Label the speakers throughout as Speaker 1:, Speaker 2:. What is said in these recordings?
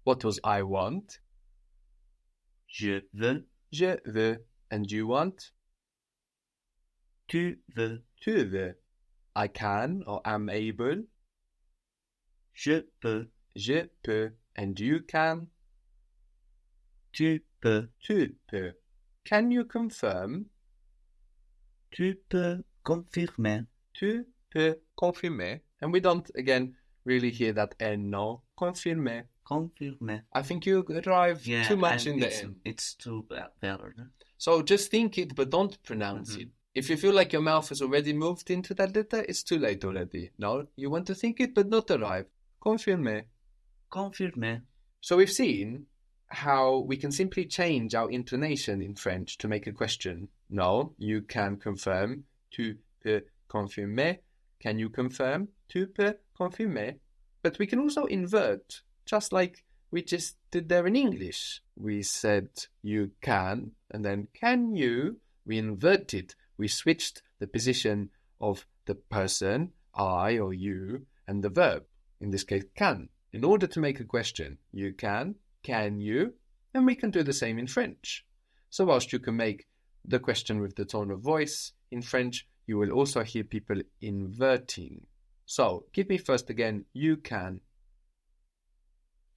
Speaker 1: What was I want?
Speaker 2: Je veux.
Speaker 1: Je veux. And you want?
Speaker 2: Tu veux.
Speaker 1: Tu veux. I can or am able.
Speaker 2: Je peux.
Speaker 1: Je peux. And you can?
Speaker 2: Tu peux.
Speaker 1: Tu peux. Can you confirm?
Speaker 2: Tu peux confirmer.
Speaker 1: Tu peux confirmer. And we don't, again, really hear that N, no? Confirmer.
Speaker 2: Confirmer.
Speaker 1: I think you drive too much in the
Speaker 2: it's,
Speaker 1: N.
Speaker 2: It's too better.
Speaker 1: So just think it, but don't pronounce it. If you feel like your mouth has already moved into that letter, it's too late already. No, you want to think it, but not arrive. Confirmer.
Speaker 2: Confirmer.
Speaker 1: So we've seen how we can simply change our intonation in French to make a question. No, you can confirm. Tu peux confirmer. Can you confirm? Tu peux confirmer. But we can also invert, just like we just did there in English. We said you can, and then can you? We inverted. We switched the position of the person, I or you, and the verb, in this case, can. In order to make a question, you can you? And we can do the same in French. So whilst you can make the question with the tone of voice, in French, you will also hear people inverting. So, give me first again, you can.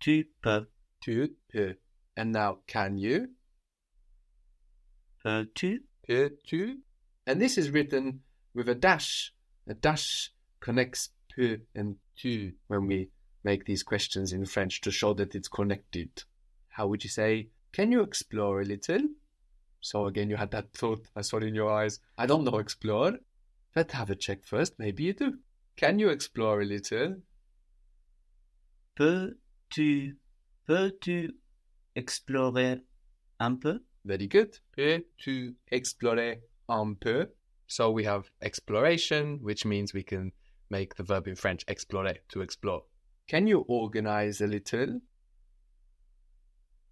Speaker 2: Tu peux.
Speaker 1: Tu peux. And now, can you?
Speaker 2: Peux-tu?
Speaker 1: Peux-tu? And this is written with a dash. A dash connects peux and tu when we make these questions in French to show that it's connected. How would you say, can you explore a little? So again, you had that thought, I saw it in your eyes. I don't know explore, but have a check first, maybe you do. Can you explore a little?
Speaker 2: Peux-tu explorer un peu?
Speaker 1: Very good. Peux-tu explorer un peu? So we have exploration, which means we can make the verb in French explorer, to explore. Can you organize a little?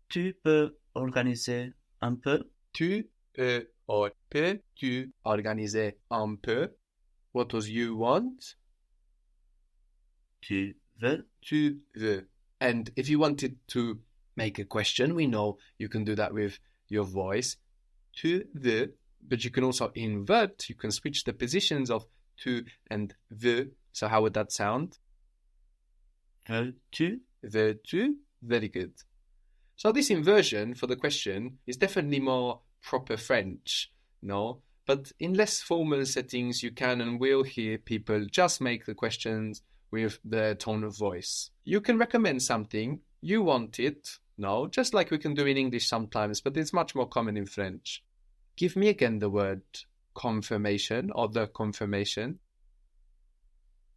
Speaker 2: Tu peux organiser un peu?
Speaker 1: Tu peux or peux-tu organiser un peu? What does you want?
Speaker 2: Tu veux?
Speaker 1: Tu veux. And if you wanted to make a question, we know you can do that with your voice. Tu veux. But you can also invert. You can switch the positions of tu and veux. So how would that sound?
Speaker 2: Veux-tu?
Speaker 1: Veux-tu? Very good. So this inversion for the question is definitely more proper French, no? But in less formal settings, you can and will hear people just make the questions with their tone of voice. You can recommend something, you want it, no? Just like we can do in English sometimes, but it's much more common in French. Give me again the word confirmation or the confirmation.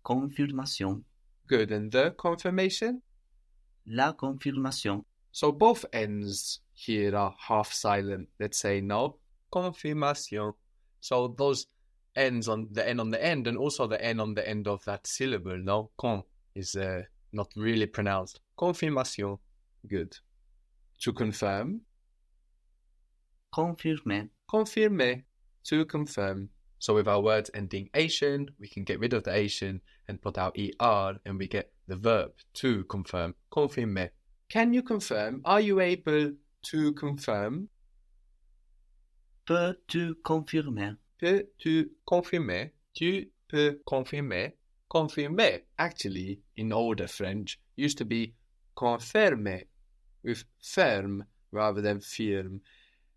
Speaker 2: Confirmation.
Speaker 1: Good, and the confirmation?
Speaker 2: La confirmation.
Speaker 1: So both ends here are half silent. Let's say no, confirmation. So those ends on the N on the end and also the N on the end of that syllable, no? Con is not really pronounced. Confirmation. Good. To confirm.
Speaker 2: Confirmer.
Speaker 1: Confirmer. To confirm. So with our words ending ation, we can get rid of the ation and put our ER and we get the verb to confirm. Confirmer. Can you confirm? Are you able to confirm?
Speaker 2: Peux-tu confirmer?
Speaker 1: Peux-tu confirmer? Tu peux confirmer? Confirmer, actually, in older French, used to be confirmer, with ferme rather than firme.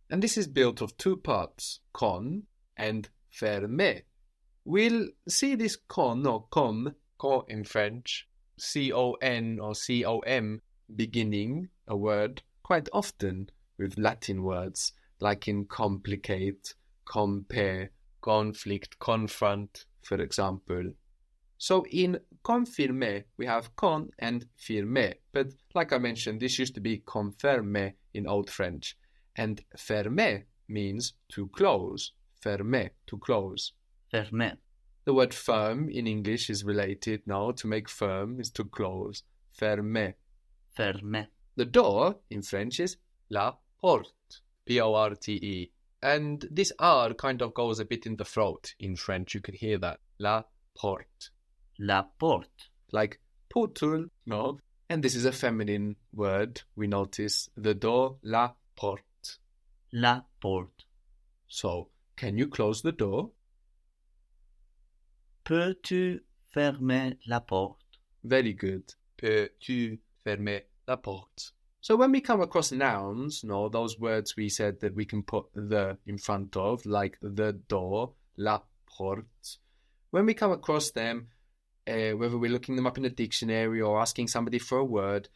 Speaker 1: And this is built of two parts, con and fermer. We'll see this con or con in French, C-O-N or C-O-M, beginning a word quite often with Latin words like in complicate, compare, conflict, confront, for example. So in confirmer we have con and firmer, but like I mentioned, this used to be confirmer in Old French, and fermer means to close. Fermer, to close.
Speaker 2: Fermer.
Speaker 1: The word firm in English is related now. To make firm is to close. Fermer.
Speaker 2: Fermer.
Speaker 1: The door in French is la porte, P-O-R-T-E. And this R kind of goes a bit in the throat in French. You can hear that. La porte.
Speaker 2: La porte.
Speaker 1: Like portul, no? And this is a feminine word. We notice the door, la porte.
Speaker 2: La porte.
Speaker 1: So, can you close the door?
Speaker 2: Peux-tu fermer la porte?
Speaker 1: Very good. Peux-tu fermer la porte? So when we come across nouns, those words we said that we can put the in front of, like the door, la porte. When we come across them, whether we're looking them up in a dictionary or asking somebody for a word,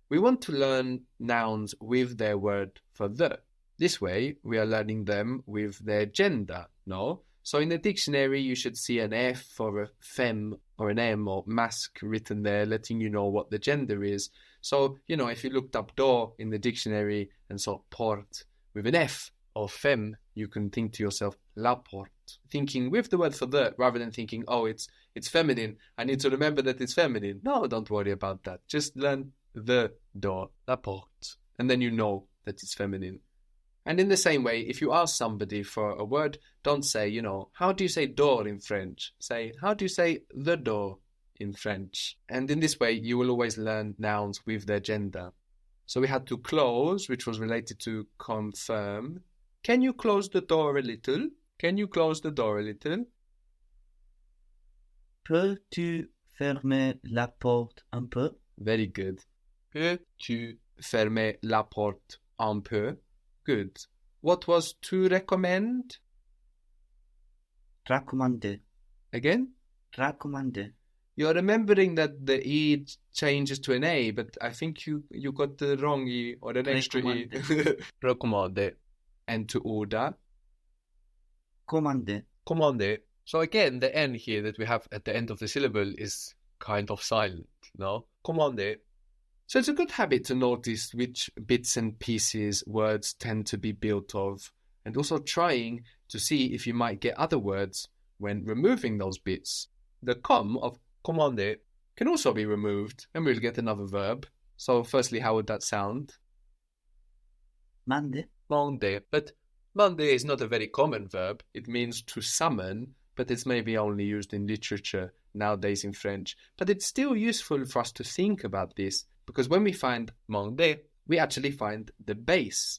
Speaker 1: we want to learn nouns with their word for the. This way, we are learning them with their gender, no? So in the dictionary, you should see an F or a femme or an M or masc written there, letting you know what the gender is. So, if you looked up door in the dictionary and saw porte with an F or femme, you can think to yourself, la porte. Thinking with the word for the, rather than thinking, oh, it's feminine. I need to remember that it's feminine. No, don't worry about that. Just learn the door, la porte. And then you know that it's feminine. And in the same way, if you ask somebody for a word, don't say, how do you say door in French? Say, how do you say the door in French? And in this way, you will always learn nouns with their gender. So we had to close, which was related to confirm. Can you close the door a little? Can you close the door a little?
Speaker 2: Peux-tu fermer la porte un peu?
Speaker 1: Very good. Peux-tu fermer la porte un peu? Good. What was to recommend?
Speaker 2: Raccomandé.
Speaker 1: Again?
Speaker 2: Raccomandé.
Speaker 1: You're remembering that the E changes to an A, but I think you got the wrong E or an extra E. Recommandé. And to order?
Speaker 2: Commandé.
Speaker 1: Commandé. So again, the N here that we have at the end of the syllable is kind of silent, no? Commandé. So it's a good habit to notice which bits and pieces words tend to be built of, and also trying to see if you might get other words when removing those bits. The com of commander can also be removed, and we'll get another verb. So firstly, how would that sound?
Speaker 2: Mande.
Speaker 1: Mande. But mande is not a very common verb. It means to summon, but it's maybe only used in literature nowadays in French. But it's still useful for us to think about this, because when we find mande, we actually find the base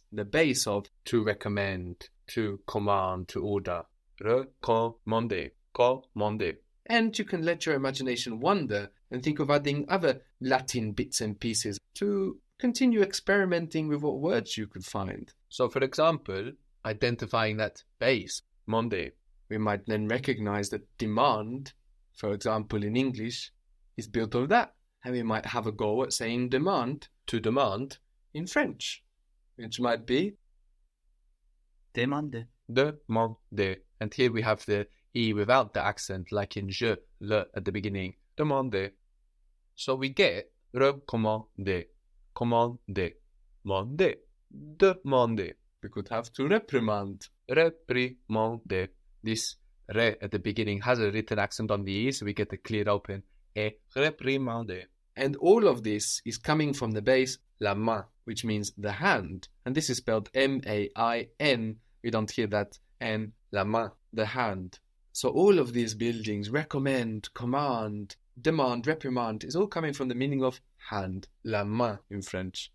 Speaker 1: of to recommend, to command, to order. Recommander, commande. And you can let your imagination wander and think of adding other Latin bits and pieces to continue experimenting with what words you could find. So, for example, identifying that base, monde, we might then recognize that demand, for example, in English, is built of that. And we might have a go at saying demand, to demand, in French, which might be
Speaker 2: Demander.
Speaker 1: Demander. And here we have the E without the accent, like in je, le at the beginning. Demander. So we get recommander, commander, mander, demander. We could have to reprimand, reprimander. This re at the beginning has a written accent on the E, so we get a clear open et reprimander. And all of this is coming from the base la main, which means the hand. And this is spelled M-A-I-N. We don't hear that N, la main, the hand. So all of these buildings, recommend, command, demand, reprimand, is all coming from the meaning of hand, la main in French.